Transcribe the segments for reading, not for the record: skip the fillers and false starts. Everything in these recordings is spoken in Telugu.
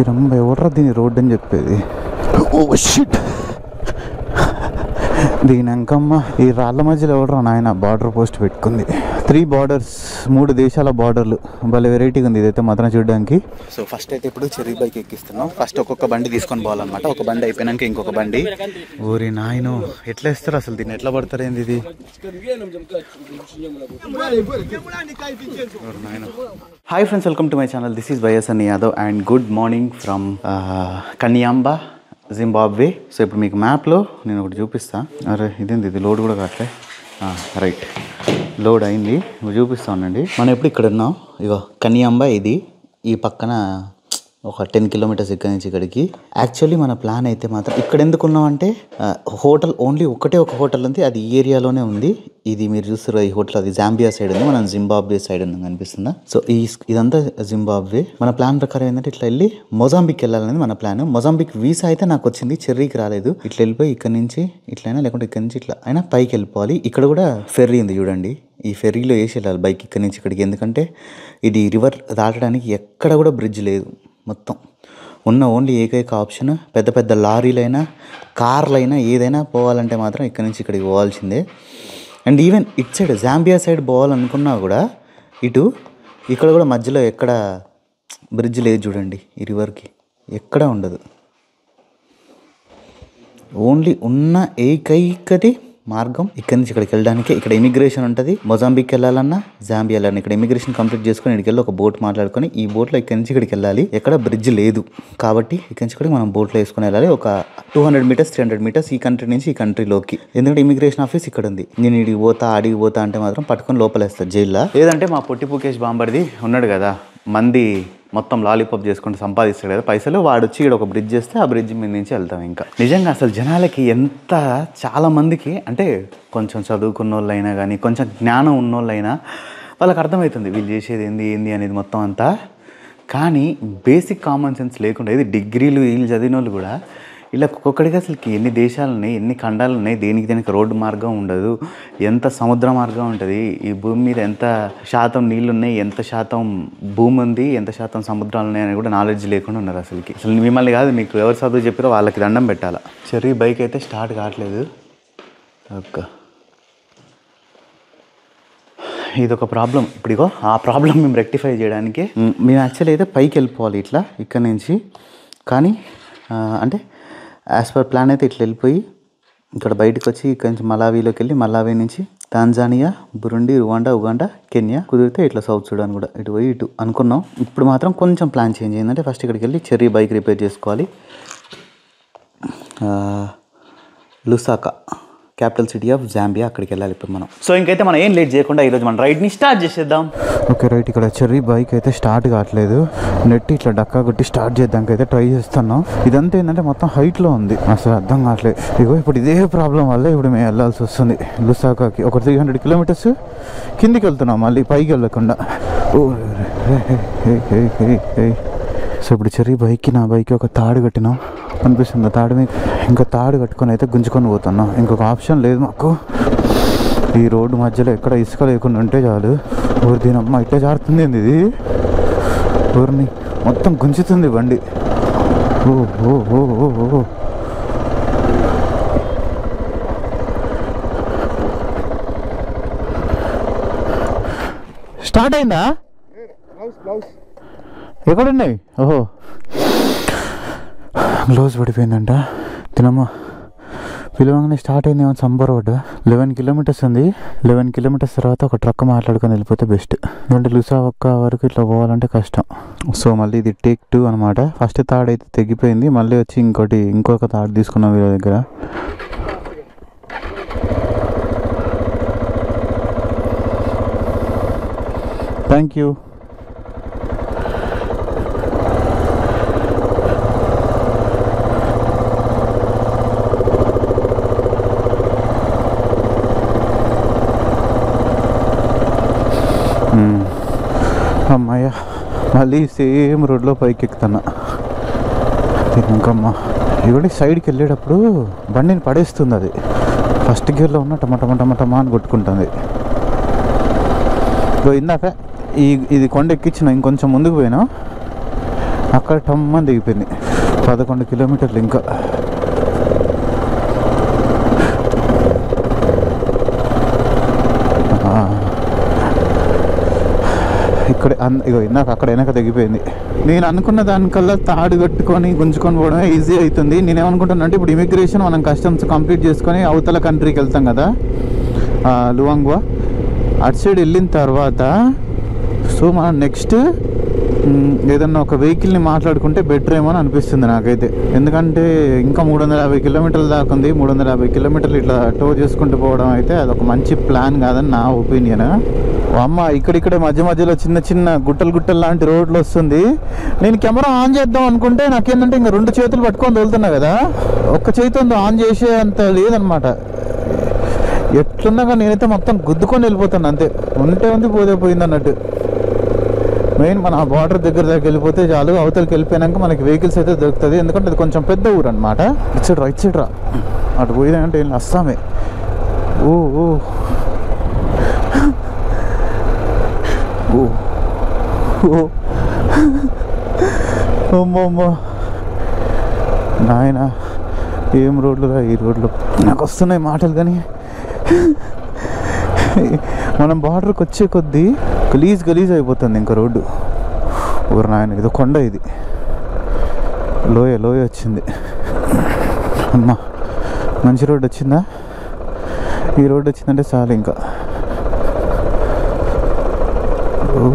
రమ్మ ఎవడరా దీని రోడ్ అని చెప్పేది. ఓ షిట్, దీని అంకమ్మ ఈ రాళ్ళ మధ్యలో ఎవడరా నాయన బార్డర్ పోస్ట్ పెట్టుకుంది. 3 బార్డర్స్, 3 దేశాల బార్డర్లు. భలే వెరైటీగా ఉంది ఇదైతే మాత్రం చూడడానికి. సో ఫస్ట్ అయితే ఇప్పుడు చెర్రీ బైక్ ఎక్కిస్తున్నాం. ఫస్ట్ ఒక్కొక్క బండి తీసుకొని పోవాలన్నమాట. ఒక బండి అయిపోయినాక ఇంకొక బండి. ఊరి నాయను ఎట్లా వేస్తారు అసలు, దీన్ని ఎట్లా పడతారు ఏంది ఇది. Hi friends, welcome to my channel. This is YSN Yadav and good morning from Kanyemba, Zimbabwe. So ఇప్పుడు మీకు మ్యాప్లో నేను ఒకటి చూపిస్తాను. అరే ఇదేంది, ఇది లోడ్ కూడా కావట్లే. రైట్, లోడ్ అయింది. చూపిస్తా ఉండండి. మనం ఎప్పుడు ఇక్కడ ఉన్నాం, ఇగో కన్యాంబా. ఇది ఈ పక్కన ఒక 10 కిలోమీటర్స్ ఇక్కడి నుంచి ఇక్కడికి. యాక్చువల్లీ మన ప్లాన్ అయితే మాత్రం ఇక్కడ ఎందుకు ఉన్నామంటే హోటల్ ఓన్లీ ఒక హోటల్ ఉంది, అది ఈ ఏరియాలోనే ఉంది. ఇది మీరు చూస్తారు ఈ హోటల్, అది జాంబియా సైడ్ ఉంది, మనం జింబాబ్వే సైడ్ ఉంది కనిపిస్తుందా. సో ఇదంతా జింబాబ్వే. మన ప్లాన్ ప్రకారం ఏంటంటే ఇట్లా వెళ్ళి మొజాంబిక్ వెళ్ళాలనేది మన ప్లాన్. మొజాంబిక్ వీసా అయితే నాకు వచ్చింది, చెర్రీకి రాలేదు. ఇట్లా వెళ్ళిపోయి ఇక్కడ నుంచి ఇట్లయినా, లేకుంటే ఇక్కడ నుంచి ఇట్లా అయినా పైకి వెళ్ళిపోవాలి. ఇక్కడ కూడా ఫెర్రీ ఉంది చూడండి, ఈ ఫెర్రీలో వేసి వెళ్ళాలి బైక్ ఇక్కడ నుంచి ఇక్కడికి. ఎందుకంటే ఇది రివర్ దాటడానికి ఎక్కడ కూడా బ్రిడ్జ్ లేదు. మొత్తం ఉన్న ఓన్లీ ఏకైక ఆప్షన్ పెద్ద పెద్ద లారీలైనా కార్లైనా ఏదైనా పోవాలంటే మాత్రం ఇక్కడ నుంచి ఇక్కడికి పోవాల్సిందే. And even it side Zambia side పోవాలనుకున్నా కూడా ఇక్కడ కూడా మధ్యలో ఎక్కడ బ్రిడ్జ్ లేదు చూడండి. ఈ రివర్కి ఎక్కడ ఉండదు. ఓన్లీ ఉన్న ఏకైకటి మార్గం ఇక్కడి నుంచి ఇక్కడికి వెళ్ళడానికి. ఇక్కడ ఇమిగ్రేషన్ ఉంటుంది. మొజాంబిక్ వెళ్ళాలన్నా, జాంబియా వెళ్ళాలన్నా ఇక్కడ ఇమిగ్రేషన్ కంప్లీట్ చేసుకుని ఇక్కడికి వెళ్ళి ఒక బోట్ మాట్లాడుకొని ఈ బోట్లో ఇక్కడి నుంచి ఇక్కడికి వెళ్ళాలి. ఎక్కడ బ్రిడ్జ్ లేదు కాబట్టి ఇక్కడి నుంచి ఇక్కడికి మనం బోట్లో వేసుకుని వెళ్ళాలి. ఒక 200 మీటర్స్ 300 మీటర్స్ ఈ కంట్రీ నుంచి ఈ కంట్రీలోకి. ఎందుకంటే ఇమిగ్రేషన్ ఆఫీస్ ఇక్కడ ఉంది. నేను ఇడికి పోతా అడిగి పోతా అంటే మాత్రం పట్టుకొని లోపలేస్తారు జైల్లో. లేదంటే మా పొట్టి పుకేష్ బాంబర్ది ఉన్నాడు కదా, మంది మొత్తం లాలీపాప్ చేసుకుంటూ సంపాదిస్తాడు కదా పైసలు, వాడు వచ్చి ఇక్కడ ఒక బ్రిడ్జ్ చేస్తే ఆ బ్రిడ్జ్ మీద నుంచి వెళ్తాం. ఇంకా నిజంగా అసలు జనాలకి చాలా మందికి అంటే కొంచెం చదువుకున్న వాళ్ళైనా కానీ కొంచెం జ్ఞానం ఉన్నోళ్ళైనా వాళ్ళకి అర్థమవుతుంది వీళ్ళు చేసేది ఏంది అనేది మొత్తం అంతా. కానీ బేసిక్ కామన్ సెన్స్ లేకుండా ఇది డిగ్రీలు వీళ్ళు చదివిన వాళ్ళు కూడా ఇలా ఒక్కొక్కడికి అసలుకి ఎన్ని దేశాలు ఉన్నాయి, ఎన్ని ఖండాలు ఉన్నాయి, దేనికి రోడ్డు మార్గం ఉండదు, ఎంత సముద్ర మార్గం ఉంటుంది, ఈ భూమి మీద ఎంత శాతం నీళ్ళు ఉన్నాయి, ఎంత శాతం భూమి ఉంది, ఎంత శాతం సముద్రాలు ఉన్నాయని కూడా నాలెడ్జ్ లేకుండా ఉన్నారు. అసలు మిమ్మల్ని కాదు, మీకు ఎవరు చదువు చెప్పారో వాళ్ళకి దండం పెట్టాలా. చెర్రీ బైక్ అయితే స్టార్ట్ కావట్లేదు. ఇదొక ప్రాబ్లం. ఇప్పుడిగో ఆ ప్రాబ్లం మేము రెక్టిఫై చేయడానికి మేము యాక్చువల్లీ అయితే పైకి వెళ్ళిపోవాలి ఇట్లా ఇక్కడ నుంచి. కానీ అంటే యాజ్ పర్ ప్లాన్ అయితే ఇట్లా వెళ్ళిపోయి ఇక్కడ బయటకు వచ్చి ఇక్కడ నుంచి మలావీలోకి వెళ్ళి మలావీ నుంచి Tanzania, Burundi, Rwanda, Uganda, Kenya, కుదిరితే ఇట్లా సౌత్ సుడాన్ కూడా ఇటు పోయి ఇటు అనుకున్నాం. ఇప్పుడు మాత్రం కొంచెం ప్లాన్ చేంజ్ అయిందంటే ఫస్ట్ ఇక్కడికి వెళ్ళి చెర్రీ బైక్ రిపేర్ చేసుకోవాలి. Lusaka capital city of Zambia, అక్కడికి వెళ్ళాలి ఇప్పుడు మనం. సో ఇంకైతే మనం ఏం లేట్ చేయకుండా ఈరోజు మన రైడ్ని స్టార్ట్ చేసేద్దాం. ఓకే రైట్, ఇక్కడ చెర్రీ బైక్ అయితే స్టార్ట్ కావట్లేదు. నెట్ ఇట్లా డక్కా కొట్టి స్టార్ట్ చేద్దానికి అయితే ట్రై చేస్తున్నాం. ఇదంతా ఏంటంటే మొత్తం హైట్లో ఉంది, అసలు అర్థం కావట్లేదు. ఇగో ఇప్పుడు ఇదే ప్రాబ్లం వల్ల ఇప్పుడు మేము వెళ్ళాల్సి వస్తుంది లుసాకాకి. ఒక 300 కిలోమీటర్స్ కిందికి వెళ్తున్నాం, మళ్ళీ పైకి వెళ్ళకుండా. సో ఇప్పుడు చెర్రీ బైక్కి నా బైక్కి ఒక తాడు కట్టినాం అనిపిస్తుంది. తాడు మీద ఇంకా తాడు కట్టుకొని అయితే గుంజుకొని పోతున్నాం. ఇంకొక ఆప్షన్ లేదు మాకు. ఈ రోడ్డు మధ్యలో ఎక్కడ ఇసుక లేకుండా ఉంటే చాలు. ఊరు దీనమ్మ ఇట్లా జారుతుంది ఇది, ఊరిని మొత్తం గుంజుతుంది బండి. ఓ ఓ ఓ ఓ ఓ స్టార్ట్ అయిందా? ఎక్కడున్నాయి? ఓహో గ్లోవ్స్ పడిపోయిందంట. తినమ్మా పిలవంగానే స్టార్ట్ అయింది ఏమో సంబర్ రోడ్. 11 కిలోమీటర్స్ ఉంది. 11 కిలోమీటర్స్ తర్వాత ఒక ట్రక్ మాట్లాడుకొని వెళ్ళిపోతే బెస్ట్. ఎందుకంటే లుసాకా వరకు ఇట్లా పోవాలంటే కష్టం. సో మళ్ళీ ఇది టేక్ 2 అనమాట. ఫస్ట్ తాడు అయితే తెగిపోయింది, మళ్ళీ వచ్చి ఇంకొక తాడు తీసుకున్నాం వీళ్ళ దగ్గర. Thank you. అమ్మాయ్య మళ్ళీ సేమ్ రోడ్లో పైకి ఎక్కుతున్నా. ఇంకమ్మా ఇవి సైడ్కి వెళ్ళేటప్పుడు బండిని పడేస్తుంది. అది ఫస్ట్ గేర్లో ఉన్న టమా అని కొట్టుకుంటుంది. ఇందాక ఇది కొండ ఎక్కించిన ఇంకొంచెం ముందుకు పోయినా అక్కడ టమ్మని దిగిపోయింది. 11 కిలోమీటర్లు ఇంకా. ఇక్కడే ఇగో ఇందాక అక్కడ వెనక తగ్గిపోయింది. నేను అనుకున్న దానికల్లా తాడు కట్టుకొని గుంజుకొని పోవడమే ఈజీ అవుతుంది. నేనేమనుకుంటున్నా అంటే ఇప్పుడు ఇమిగ్రేషన్ మనం కస్టమ్స్ కంప్లీట్ చేసుకొని అవతల కంట్రీకి వెళ్తాం కదా, లువాంగ్వా అటు సైడ్ వెళ్ళిన తర్వాత సో మనం నెక్స్ట్ ఏదన్నా ఒక వెహికల్ని మాట్లాడుకుంటే బెటర్ ఏమో అని అనిపిస్తుంది నాకైతే. ఎందుకంటే ఇంకా 350 కిలోమీటర్ల దాకా ఉంది. 350 కిలోమీటర్లు ఇట్లా టో చేసుకుంటూ పోవడం అయితే అదొక మంచి ప్లాన్ కాదని నా ఒపీనియన్. అమ్మ ఇక్కడిక్కడే మధ్య మధ్యలో చిన్న చిన్న గుట్టలు లాంటి రోడ్లు వస్తుంది. నేను కెమెరా ఆన్ చేద్దాం అనుకుంటే నాకేంటంటే ఇంకా 2 చేతులు పట్టుకొని తోలుతున్నా కదా, ఒక్క చేతితో ఆన్ చేసే అంత లేదనమాట. ఎట్లున్నా కానీ నేనైతే మొత్తం గుద్దుకొని వెళ్ళిపోతాను అంతే. ఉంటే ఉంది పోతే పోయింది అన్నట్టు. మెయిన్ మన బార్డర్ దగ్గర వెళ్ళిపోతే చాలు. అవతలకి వెళ్ళిపోయాక మనకి వెహికల్స్ అయితే దొరుకుతుంది. ఎందుకంటే అది కొంచెం పెద్ద ఊరు అనమాట. ఇటు సైడ్ రా అటు పోయిందంటే ఏం అస్సామే. ఓ ఓ ఓ అమ్మమ్మ నాయన, ఏం రోడ్లుగా ఈ రోడ్లు. నాకు వస్తున్నాయి మాటలు కానీ మనం బార్డర్కి వచ్చే కొద్దీ గలీజ్ అయిపోతుంది ఇంకా రోడ్డు. ఊరు నాయన, ఇది కొండ, ఇది లోయ వచ్చింది. అమ్మా మంచి రోడ్డు వచ్చిందా? ఈ రోడ్డు వచ్చిందంటే చాలు ఇంకా.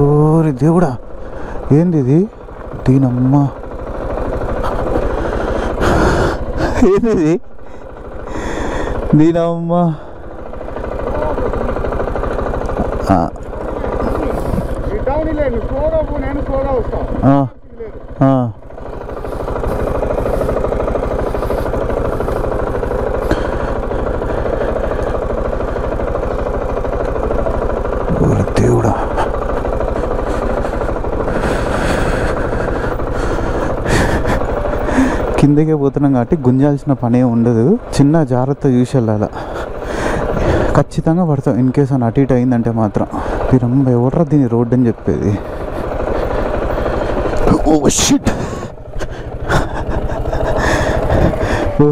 ఓరి దేవుడా, ఏంది ఇది? దీనమ్మ, ఏంది దీనమ్మ. దేవుడా, కిందకే పోతున్నాం కాబట్టి గుంజాల్సిన పనే ఉండదు. చిన్న జాగ్రత్త చూసి వెళ్ళాల. ఖచ్చితంగా పడతాం ఇన్ కేస్ అని అటు ఇటు అయిందంటే మాత్రం. మీరమ్మ ఎవడరా దీని రోడ్డు అని చెప్పేది. ఓ షిట్, ఓ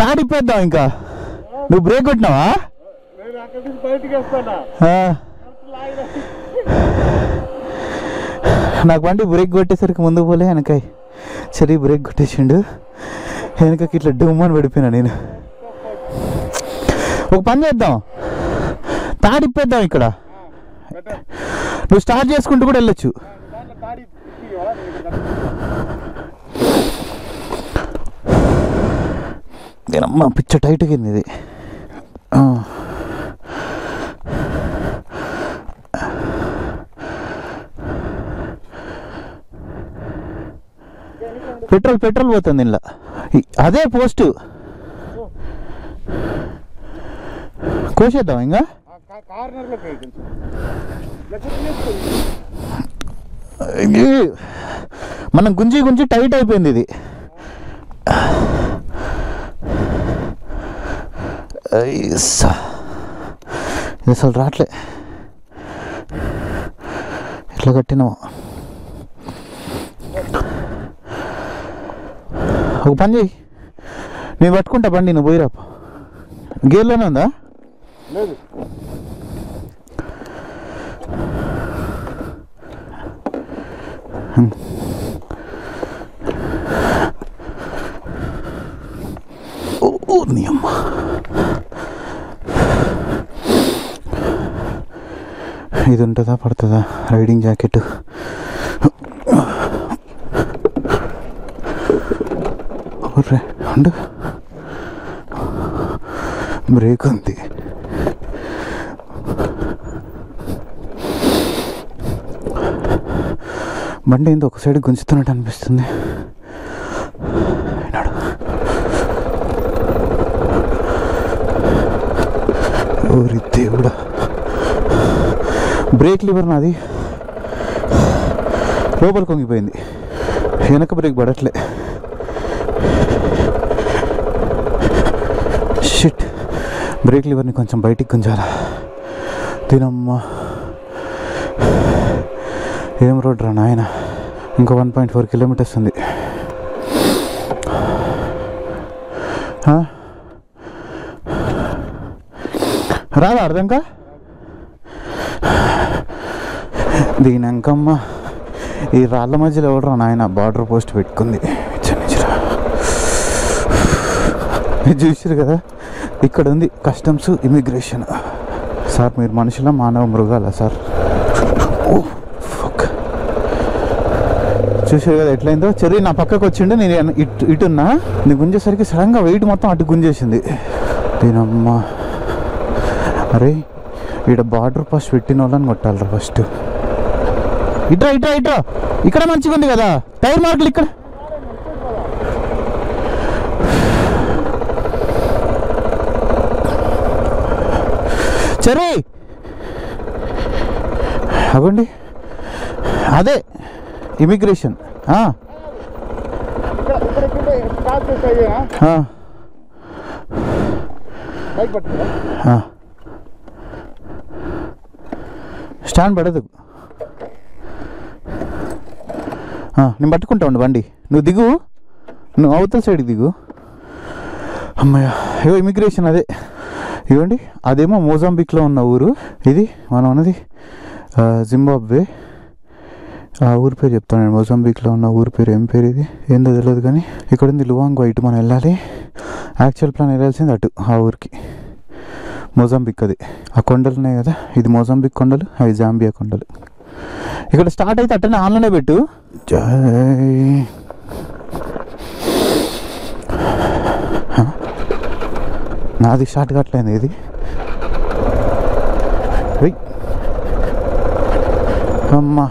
తాడిపోద్దాం ఇంకా. నువ్వు బ్రేక్ కొట్టినావా? నాకు బండి బ్రేక్ కొట్టేసరికి ముందు పోలే వెనకాయ. సరే బ్రేక్ కొట్టేసిండు, వెనకకి ఇట్లా డూమని పడిపోయినా నేను. ఒక పని చేద్దాం, తాడిప్పేద్దాం ఇక్కడ. నువ్వు స్టార్ట్ చేసుకుంటూ కూడా వెళ్ళొచ్చు. నేనమ్మ పిచ్చ టైట్గా ఇది. పెట్రోల్ పోతుంది ఇలా. అదే పోస్టు కోసేద్దాం ఇంకా. మనం గుంజి టైట్ అయిపోయింది ఇది. అసలు రాట్లే, ఎట్లా కట్టినావు. ఒక పని చేయి, నేను పట్టుకుంటా బండి, నువ్వు పోయిరా. గేర్లోనే ఉందా? లేదు. ఓ నీ అమ్మ, ఇది ఉంటుందా పడుతుందా రైడింగ్ జాకెట్? ఉండు, బ్రేక్ ఉంది. బండి ఏందో ఒక సైడ్ గుంజుతున్నట్టు అనిపిస్తుంది. ఓరి దేవుడా, బ్రేక్ లివర్ నాది లోపల కొంగిపోయింది, వెనక బ్రేక్ పడట్లే. షిట్, బ్రేక్ లివర్ని కొంచెం బయటికి గుంజాలా. తినమ్మా, ఏం రోడ్ రా నాయన. ఇంకో 1.4 కిలోమీటర్స్ ఉంది. రాదా అర్థంకా దీనంకమ్మ ఈ రాళ్ళ మధ్యలో ఎవడరా నాయన బార్డర్ పోస్ట్ పెట్టుకుంది. చూసారు కదా ఇక్కడ ఉంది కస్టమ్స్ ఇమిగ్రేషన్. సార్ మీరు మనుషుల మానవ మృగాల సార్? చూసారు కదా ఎట్లయిందో. చెర్రీ నా పక్కకు వచ్చిండు, నేను ఇటున్నా, నీ గుంజేసరికి సడన్గా వెయిట్ మొత్తం అటు గుంజేసింది. దీనమ్మా అరే ఇక్కడ బార్డర్ పాస్ పెట్టిన వాళ్ళని కొట్టాలరా ఫస్ట్. ఇట్రా ఇట్రా ఇట్రా, ఇక్కడ మంచిగా ఉంది కదా టైర్ మార్కులు ఇక్కడ. సరే అవ్వండి, అదే ఇమిగ్రేషన్. స్టాండ్ పడదు, నేను పట్టుకుంటా ఉండు బండి. నువ్వు దిగు, నువ్వు అవతల సైడ్కి దిగు. అమ్మయ్య ఇగో ఇమిగ్రేషన్ అదే. ఇవ్వండి అదేమో మోజాంబిక్లో ఉన్న ఊరు, ఇది మనం ఉన్నది జింబాబ్వే. ఆ ఊరి పేరు చెప్తాను నేను. మోజాంబిక్లో ఉన్న ఊరి పేరు ఏం పేరు ఇది ఏందో తెలియదు, కానీ ఇక్కడ ఉంది లువాంగో. ఇటు మనం వెళ్ళాలి, యాక్చువల్ ప్లాన్ వెళ్ళాల్సింది అటు ఆ ఊరికి. మోజాంబిక్ అది, ఆ కొండలు ఉన్నాయి కదా, ఇది మోజాంబిక్ కొండలు, అవి జాంబియా కొండలు. ఇక్కడ స్టార్ట్ అయితే అట్టనే ఆన్లోనే పెట్టు. నాది స్టార్ట్ కావట్లేదు ఇది. అమ్మా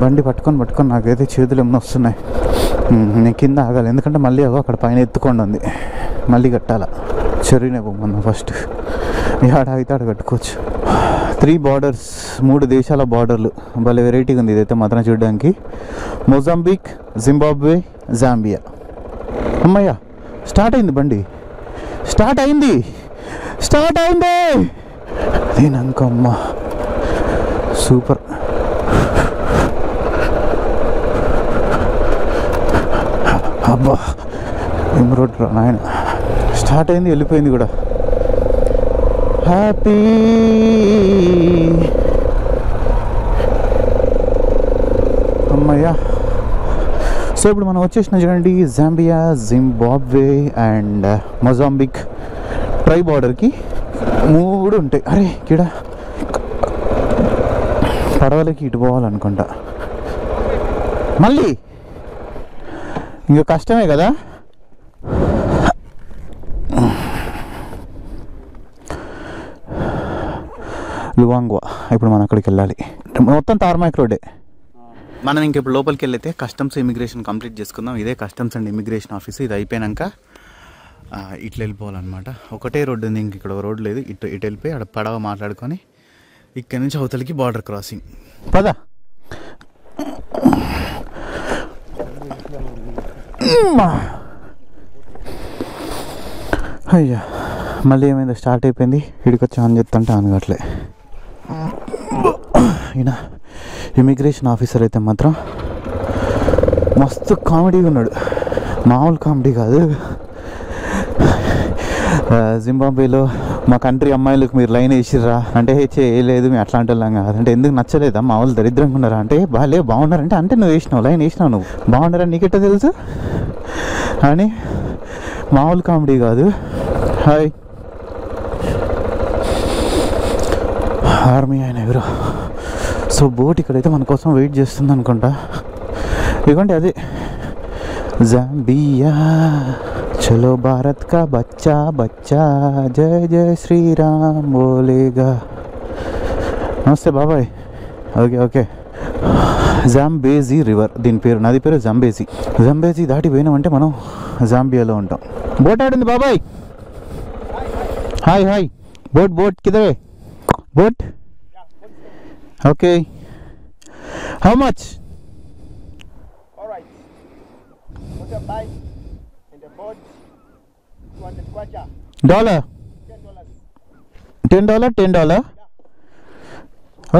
బండి పట్టుకొని నాకైతే చేతులు ఏమన్నా వస్తున్నాయి. నేను కింద ఆగాలి, ఎందుకంటే మళ్ళీ అక్కడ పైన ఎత్తుకొని ఉంది, మళ్ళీ కట్టాల. చెర్రీనే పోమన్నా ఫస్ట్, ఆడ అయితే ఆడ కట్టుకోవచ్చు. 3 బార్డర్స్, 3 దేశాల బార్డర్లు. భలే వెరైటీగా ఉంది ఇదైతే మాత్రం చూడడానికి. Mozambique, Zimbabwe, Zambia. అమ్మయ్య స్టార్ట్ అయింది బండి, స్టార్ట్ అయింది. దీనంకమ్మ సూపర్. అబ్బా ఏం రోడ్ రా నాయన. స్టార్ట్ అయింది, వెళ్ళిపోయింది కూడా. హ్యాపీ అమ్మయ్యా. సో ఇప్పుడు మనం వచ్చేసిన చూడండి Zambia, Zimbabwe and Mozambique try బార్డర్కి 3 ఉంటాయి. అరే ఇక్కడ పడవలకి ఇటు పోవాలనుకుంటా, మళ్ళీ ఇంకా కష్టమే కదా. లువాంగ్వా, ఇప్పుడు మనం అక్కడికి వెళ్ళాలి. మొత్తం టార్మాక్ రోడ్డే. మనం ఇంకెప్పుడు లోపలికి వెళ్ళైతే కస్టమ్స్ ఇమిగ్రేషన్ కంప్లీట్ చేసుకుందాం. ఇదే కస్టమ్స్ అండ్ ఇమిగ్రేషన్ ఆఫీస్. ఇది అయిపోయాక ఇట్లా వెళ్ళిపోవాలన్నమాట. ఒకటే రోడ్డు ఉంది, ఇంక ఇక్కడ రోడ్డు లేదు. ఇటు వెళ్ళిపోయి అక్కడ పడవ మాట్లాడుకొని ఇక్కడ నుంచి అవతలికి బార్డర్ క్రాసింగ్. పదా అయ్యా మళ్ళీ ఏమైందో స్టార్ట్ అయిపోయింది. ఇడికి వచ్చి ఆన్ చేస్తుంటే ఆన్ కావట్లే. ఈయన ఇమిగ్రేషన్ ఆఫీసర్ అయితే మాత్రం మస్తు కామెడీగా ఉన్నాడు, మామూలు కామెడీ కాదు. జింబాబ్వేలో మా కంట్రీ అమ్మాయిలకు మీరు లైన్ వేసిర్రా అంటే చేయలేదు, మేము అట్లాంటి వాళ్ళం కాదు అంటే ఎందుకు నచ్చలేదా, మా వాళ్ళు దరిద్రంగా ఉన్నారా అంటే బాగున్నారంటే అంటే నువ్వు వేసినావు లైన్ వేసినావు, నువ్వు బాగున్నారని నీకెట్ట తెలుసు అని. మామూలు కామెడీ కాదు. హాయ్ ఆర్మీ ఆయన ఎవరు. సో బోట్ ఇక్కడైతే మన కోసం వెయిట్ చేస్తుంది అనుకుంటా. ఇదిగోండి అదే జాంబియా. చలో భారత్ కా బచ్చా బచ్చా జయ జయ శ్రీరామ్ బోలేగా. నమస్తే బాబాయ్. ఓకే జాంబేజీ రివర్ దీని పేరు, నది పేరు జాంబేజీ. జాంబేజీ దాటి పోయినామంటే మనం జాంబియాలో ఉంటాం. బోట్ ఆడింది బాబాయ్. హాయ్ బోట్ కిదరే boat. Okay how much? $2 $10 $10.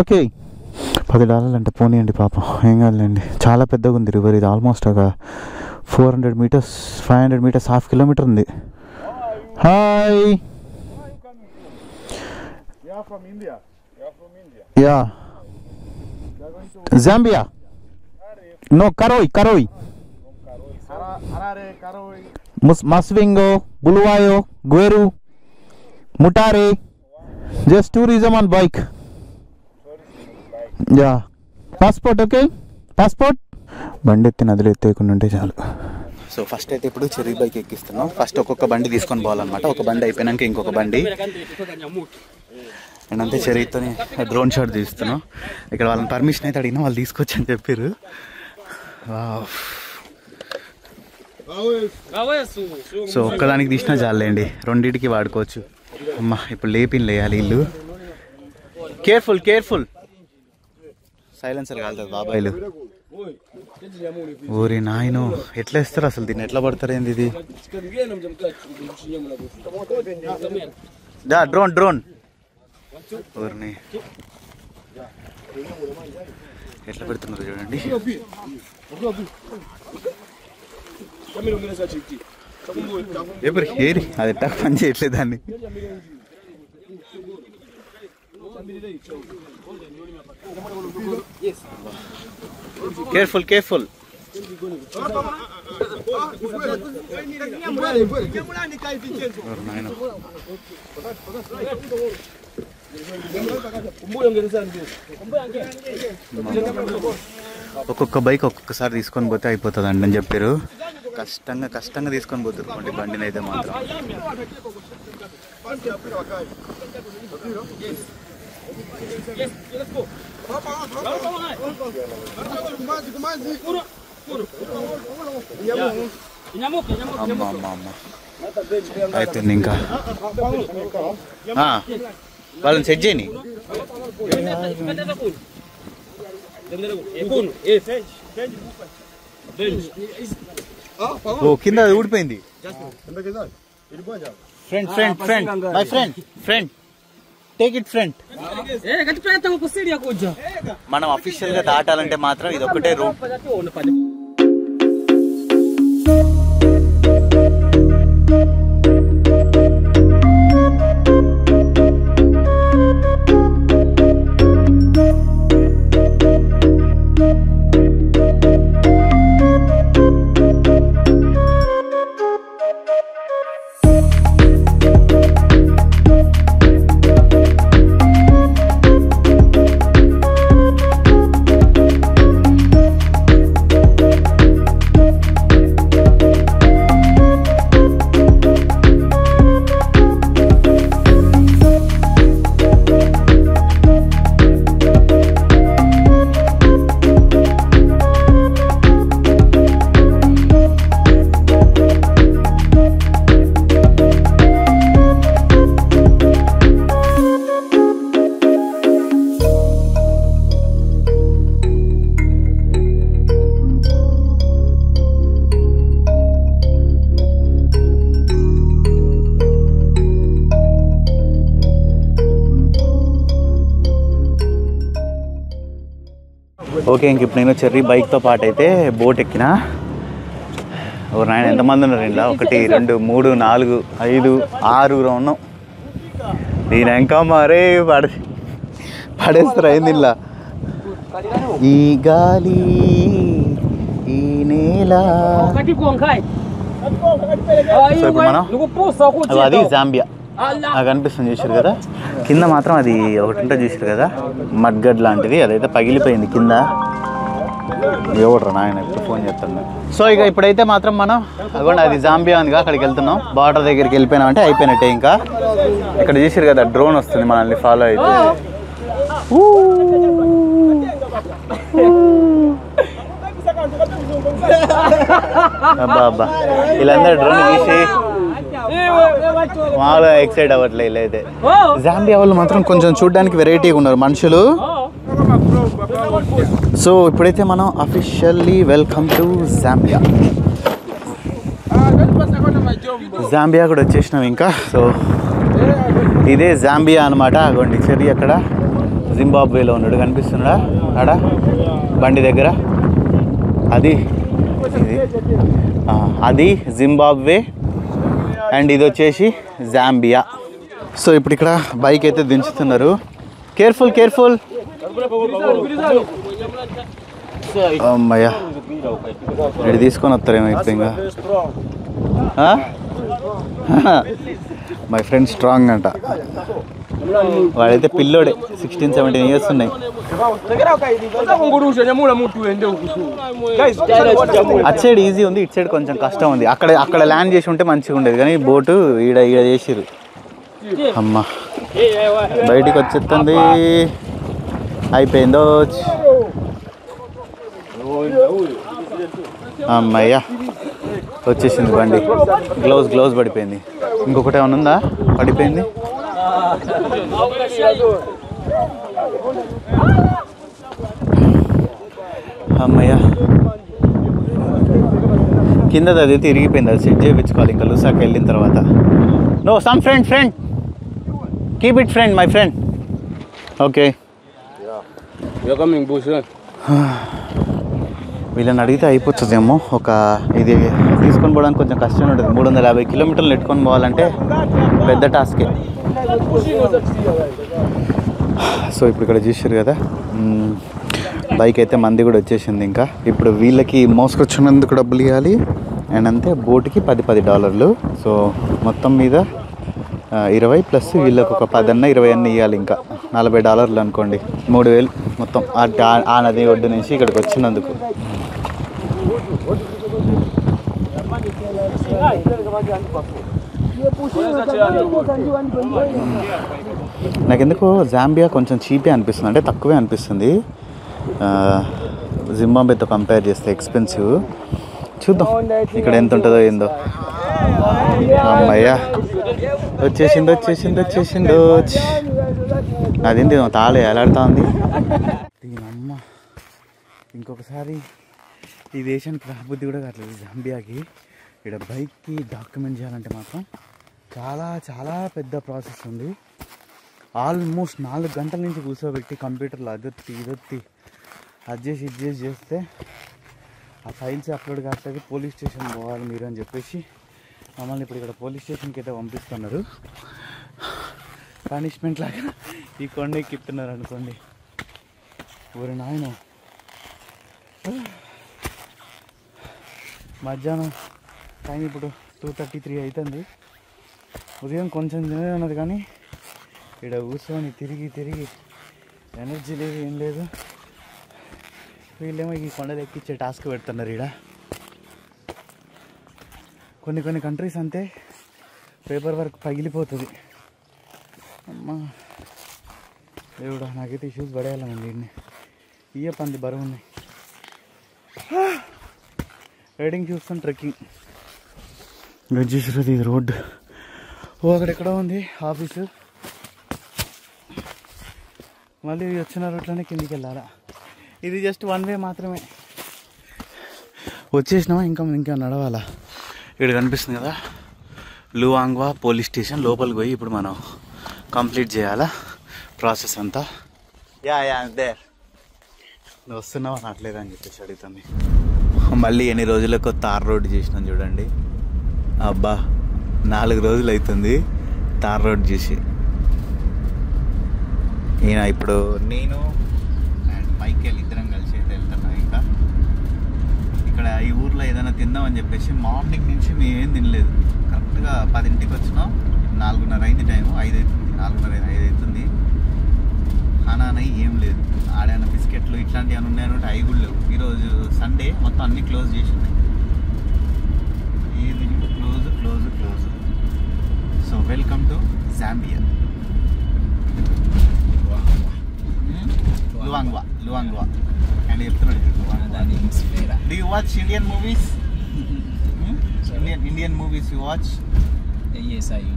Okay $10 అంటే పోనీయండి పాపం, ఏం కాదులేండి. చాలా పెద్దగా ఉంది రివర్ ఇది. ఆల్మోస్ట్ ఒక 400 meters 500 meters ½ kilometer ఉంది. Hi. Yeah Zambia. No Karoi Masvingo, Buluwayo, Gweru, Mutare. Just tourism on bike. Yeah. Passport, okay? Passport? బండి ఎత్తి నదిలో ఎత్తేయకుండా ఉంటే చాలు. సో ఫస్ట్ అయితే ఇప్పుడు చెర్రీ బైక్ ఎక్కిస్తున్నాం. ఫస్ట్ ఒక్కొక్క బండి తీసుకొని పోవాలన్నమాట. ఒక బండి అయిపోయినాక ఇంకొక బండి. అండ్ అంతే చెర్రీతో డ్రోన్ షాట్ తీస్తున్నాం. ఇక్కడ వాళ్ళని పర్మిషన్ అయితే అడిగినా వాళ్ళు తీసుకొచ్చి అని చెప్పారు. సో ఒక్కదానికి తీసినా చాలండి, రెండింటికి వాడుకోవచ్చు. అమ్మా ఇప్పుడు లేయాలి ఇల్లు. కేర్ఫుల్ సైలెన్సర్ కాలుతుంది బాబాయిలు. ఊరి నాయను ఎట్లా ఇస్తారు అసలు, దీన్ని ఎట్లా పడతారు ఏంది ఇది? డ్రోన్ ఊరిని ఎట్లా పెడుతున్నారు చూడండి. ఏరి అది ఎట్టా పని చేయట్లేదు దాన్ని. కేర్ఫుల్ ఒక్కొక్క బైక్ ఒక్కొక్కసారి తీసుకొని పోతే అయిపోతుందండి అని చెప్పారు. కష్టంగా తీసుకొని పోతున్నారు బండిని అయితే మాత్రం. అమ్మ అయిపోయింది. ఇంకా వాళ్ళని సెట్ చేయని. ఓ కింద ఊడిపోయింది. Friend take it friend. మనం అఫీషియల్ గా దాటాలంటే మాత్రం ఇది ఒకటే రూట్. ఓకే, ఇంక ఇప్పుడు నేను చెర్రీ బైక్తో పాటు అయితే బోట్ ఎక్కిన. నాయన ఎంతమంది ఉన్నారు ఇలా? 1 2 3 4 5 6 ఉన్నాం. నేను ఇంకా మరే పడేస్తారు అయింది ఇలా. ఈ గాలి ఈ నేల. సో ఇప్పుడు మనం అది జాంబియా నాకు అనిపిస్తుంది, చూసారు కదా. కింద మాత్రం అది ఒకటి ఉంటుంది చూసారు కదా, మడ్గడ్ లాంటిది, అదైతే పగిలిపోయింది కింద. ఎవడరా నాయన ఇప్పుడు ఫోన్ చేస్తాను. సో ఇక ఇప్పుడైతే మాత్రం మనం అదిగోండి అది జాంబియా ఉందిగా, అక్కడికి వెళ్తున్నాం. బార్డర్ దగ్గరికి వెళ్ళిపోయినామంటే అయిపోయినట్టే. ఇంకా ఇక్కడ చూసారు కదా డ్రోన్ వస్తుంది మనల్ని ఫాలో అయితే. అబ్బా వీళ్ళందరూ డ్రోన్ తీసి మామూలుగా ఎక్సైట్ అవ్వట్లే. ఇలా అయితే జాంబియా వాళ్ళు మాత్రం కొంచెం చూడడానికి వెరైటీగా ఉన్నారు మనుషులు. సో ఇప్పుడైతే మనం అఫీషియల్లీ వెల్కమ్ టు జాంబియా కూడా వచ్చేసినాం ఇంకా. సో ఇదే జాంబియా అనమాట. అగోండి చెర్రీ అక్కడ జింబాబ్వేలో ఉన్నాడు, కనిపిస్తున్నాడా ఆడ బండి దగ్గర అది అది జింబాబ్వే అండ్ ఇది వచ్చేసి జాంబియా. సో ఇప్పుడు ఇక్కడ బైక్ అయితే దించుతున్నారు. Careful careful. అమ్మయ్యా ఇది తీసుకొని వస్తారేమో ఇప్పుడు ఇంకా. మై ఫ్రెండ్ స్ట్రాంగ్ అంట. వాడైతే పిల్లోడే 16-17 ఇయర్స్ ఉన్నాయి. అటు సైడ్ ఈజీ ఉంది, ఇటు సైడ్ కొంచెం కష్టం ఉంది. అక్కడ ల్యాండ్ చేసి ఉంటే మంచిగా ఉండేది కానీ బోటు ఈడ చేసిరు. అమ్మ బయటికి వచ్చేస్తుంది. అయిపోయిందో అమ్మయ్యా వచ్చేసింది బండి. గ్లౌజ్ పడిపోయింది. ఇంకొకటి ఏమైనా ఉందా పడిపోయింది? అమ్మయ్యా కిందది అది తిరిగిపోయింది. అది సెట్ చేయించుకోవాలి ఇంకా లూసాకి వెళ్ళిన తర్వాత. No some friend keep it friend my friend. Okay వీళ్ళని అడిగితే అయిపోతుందేమో. ఒక ఇది తీసుకొని పోవడానికి కొంచెం కష్టం ఉంటుంది. 350 కిలోమీటర్లు నెట్టుకొని పోవాలంటే పెద్ద టాస్కే. సో ఇప్పుడు ఇక్కడ చూసారు కదా బైక్ అయితే మంది కూడా వచ్చేసింది. ఇంకా ఇప్పుడు వీళ్ళకి మోసుకొచ్చినందుకు డబ్బులు ఇవ్వాలి అండ్ అంతే. బోటుకి $10 సో మొత్తం మీద 20 ప్లస్ వీళ్ళకి ఒక 10 అన్న 20 అన్న ఇవ్వాలి. ఇంకా $40 అనుకోండి, 3000 మొత్తం ఆ నది ఒడ్డు నుంచి ఇక్కడికి వచ్చినందుకు. నాకెందుకో జాంబియా కొంచెం చీపే అనిపిస్తుంది, అంటే తక్కువే అనిపిస్తుంది జింబాబ్వేతో కంపేర్ చేస్తే. ఎక్స్పెన్సివ్. చూద్దాం ఇక్కడ ఎంత ఉంటుందో ఏందో. అమ్మయ్యా వచ్చేసిందో. అదేంటి తాళే ఎలాడుతా ఉంది దీనమ్మ. ఇంకొకసారి ఈ దేశానికి రాబుద్ధి కూడా కావట్లేదు జాంబియాకి. ఇక్కడ బైక్కి డాక్యుమెంట్ చేయాలంటే మాత్రం చాలా పెద్ద ప్రాసెస్ ఉంది. ఆల్మోస్ట్ 4 గంటల నుంచి కూర్చోబెట్టి కంప్యూటర్లో ఇదొత్తి ఇది చేసి చేస్తే ఆ ఫైల్స్ అప్లోడ్ కావట్లేదు. పోలీస్ స్టేషన్ పోవాలి మీరు అని చెప్పేసి మమ్మల్ని ఇప్పుడు ఇక్కడ పోలీస్ స్టేషన్కి అయితే పంపిస్తున్నారు. పనిష్మెంట్ లాగా ఈ కొండ ఎక్కిస్తున్నారు అనుకోండి. ఊరి నాయన మధ్యాహ్నం టైం ఇప్పుడు 2:33 అవుతుంది. ఉదయం కొంచెం తినే ఉన్నది కానీ ఇక్కడ కూర్చొని తిరిగి ఎనర్జీ లేదు, ఏం లేదు. వీళ్ళేమో ఈ కొండలు ఎక్కించే టాస్క్ పెడుతున్నారు. ఇక్కడ కొన్ని కంట్రీస్ అంతే పేపర్ వర్క్ పగిలిపోతుంది. అమ్మా దేవుడా నాకైతే ఇష్యూస్ పడేయాలండి. వీడిని ఇయ్య పంది బరువు ఉన్నాయి. రైడింగ్ చూస్తాను ట్రెక్కింగ్ గజ్జేశ్వరది రోడ్. అక్కడెక్కడో ఉంది ఆఫీసు. మళ్ళీ వచ్చిన రోడ్లోనే కిందికి వెళ్ళాలా. ఇది జస్ట్ 1 వే మాత్రమే. వచ్చేసినామా ఇంకా నడవాలా. ఇక్కడ కనిపిస్తుంది కదా లువాంగ్వా పోలీస్ స్టేషన్. లోపలికి పోయి ఇప్పుడు మనం కంప్లీట్ చేయాలా ప్రాసెస్ అంతా. దేర్ నువ్వు వస్తున్నావా నాట్లేదా అని చెప్పేసి అడుగుతుంది. మళ్ళీ ఎన్ని రోజులకు తార్ రోడ్డు చేసినాం చూడండి. అబ్బా 4 రోజులు అవుతుంది తార్ రోడ్ చూసి. ఈయన ఇప్పుడు నేను అండ్ మైకేల్ ఇద్దరం కలిసి అయితే వెళ్తున్నాం. ఇంకా ఇక్కడ ఈ ఊర్లో ఏదైనా తిందామని చెప్పేసి మార్నింగ్ నుంచి మేమేం తినలేదు. కరెక్ట్గా 10ంటికి వచ్చినాం. 4:30 అయింది టైము. 5 అవుతుంది, 4:30 అవుతుంది. ఖానా ఏం లేదు. ఆడైనా బిస్కెట్లు ఇట్లాంటివి ఏమైనా ఉన్నాయన్నట్టు అవి కూడా లేవు. ఈరోజు సండే మొత్తం అన్నీ క్లోజ్ చేసి ఉన్నాయి. ఏది close. So welcome to Zambia. Luangwa and చెప్తున్నాడు. Do you watch Indian movies? Indian movies you watch? Yes, I do.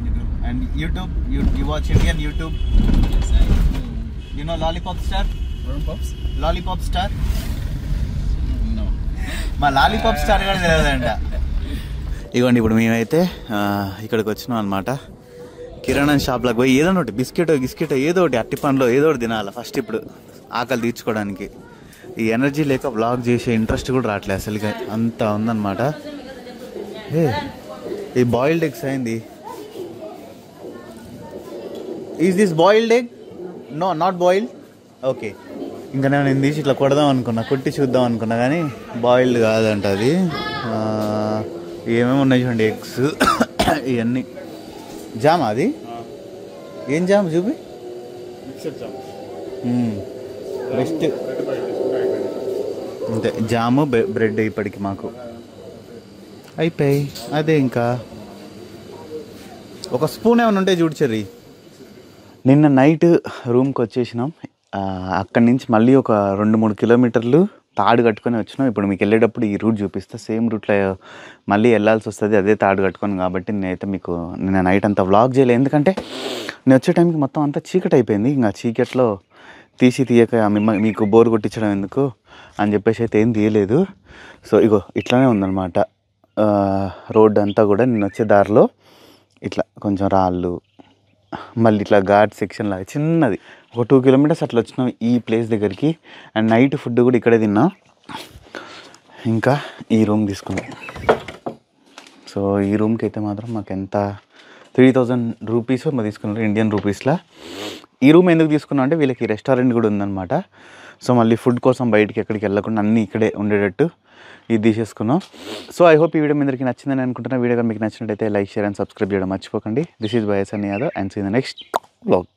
You do. And YouTube? You watch Indian YouTube? Yes, I do. You know Lollipop Star? Pops? Lollipop Star? No. మా లాలీపాప్ స్టార్ కూడా తెలియదంట. ఇగోండి ఇప్పుడు మేమైతే ఇక్కడికి వచ్చినాం అనమాట. కిరాణా షాప్లోకి పోయి ఏదో ఒకటి బిస్కెట్ ఏదో ఒకటి అట్టి పండ్లో ఏదో ఒకటి తినాలి ఫస్ట్. ఇప్పుడు ఆకలి తీర్చుకోవడానికి. ఈ ఎనర్జీ లేక వ్లాగ్ చేసే ఇంట్రెస్ట్ కూడా రావట్లేదు అసలుగా, అంత ఉందన్నమాట. ఈ బాయిల్డ్ ఎగ్స్ అయింది. Is this boiled egg? No, not boiled. Okay, ఇంకా నేను తీసి ఇట్లా కొడదాం అనుకున్నా, కొట్టి చూద్దాం అనుకున్నా, కానీ బాయిల్డ్ కాదంట అది. ఏమేమి ఉన్నాయి చూడండి, ఎగ్స్ ఇవన్నీ. జామ్ అది ఏం జామ్ చూపి. బెస్ట్ అంతే, జాము బ్రెడ్ ఇప్పటికి మాకు అయిపోయి. అదే ఇంకా ఒక స్పూన్ ఏమైనా ఉంటే చూడ్చర్రి. నిన్న నైట్ రూమ్కి వచ్చేసినాం. అక్కడి నుంచి మళ్ళీ ఒక 2-3 కిలోమీటర్లు తాడు కట్టుకొని వచ్చినాం. ఇప్పుడు మీకు వెళ్ళేటప్పుడు ఈ రూట్ చూపిస్తా. సేమ్ రూట్లో మళ్ళీ వెళ్ళాల్సి వస్తుంది, అదే తాడు కట్టుకొని. కాబట్టి నేనైతే మీకు నిన్న నైట్ అంతా వ్లాగ్ చేయలేదు, ఎందుకంటే నేను వచ్చే టైంకి మొత్తం అంతా చీకటి అయిపోయింది. ఇంకా చీకట్లో తీయక మీకు బోర్ కొట్టించడం ఎందుకు అని చెప్పేసి అయితే ఏం తీయలేదు. సో ఇగో ఇట్లానే ఉందన్నమాట రోడ్ అంతా కూడా. నేను వచ్చే దారిలో ఇట్లా కొంచెం రాళ్ళు, మళ్ళీ ఇట్లా ఘాట్ సెక్షన్ లాగా చిన్నది, ఒక 2 కిలోమీటర్స్ అట్లా వచ్చినాం ఈ ప్లేస్ దగ్గరికి. అండ్ నైట్ ఫుడ్ కూడా ఇక్కడే తిన్నా. ఇంకా ఈ రూమ్ తీసుకున్నాం. సో ఈ రూమ్కి అయితే మాత్రం మాకు ఎంత 3000 రూపీస్ మా తీసుకున్నారు ఇండియన్ రూపీస్లో. ఈ రూమ్ ఎందుకు తీసుకున్నాం అంటే వీళ్ళకి రెస్టారెంట్ కూడా ఉందన్నమాట. సో మళ్ళీ ఫుడ్ కోసం బయటికి ఎక్కడికి వెళ్ళకుండా అన్నీ ఇక్కడే ఉండేటట్టు ఇది తీసేసుకున్నాం. సో ఐ హోప్ ఈ వీడియో మీ అందరికీ నచ్చిందని అనుకుంటున్నా. వీడియో మీకు నచ్చినట్టయితే లైక్, షేర్ అండ్ సబ్స్క్రైబ్ చేయడం మర్చిపోకండి. This is YS Yadav and see the next vlog.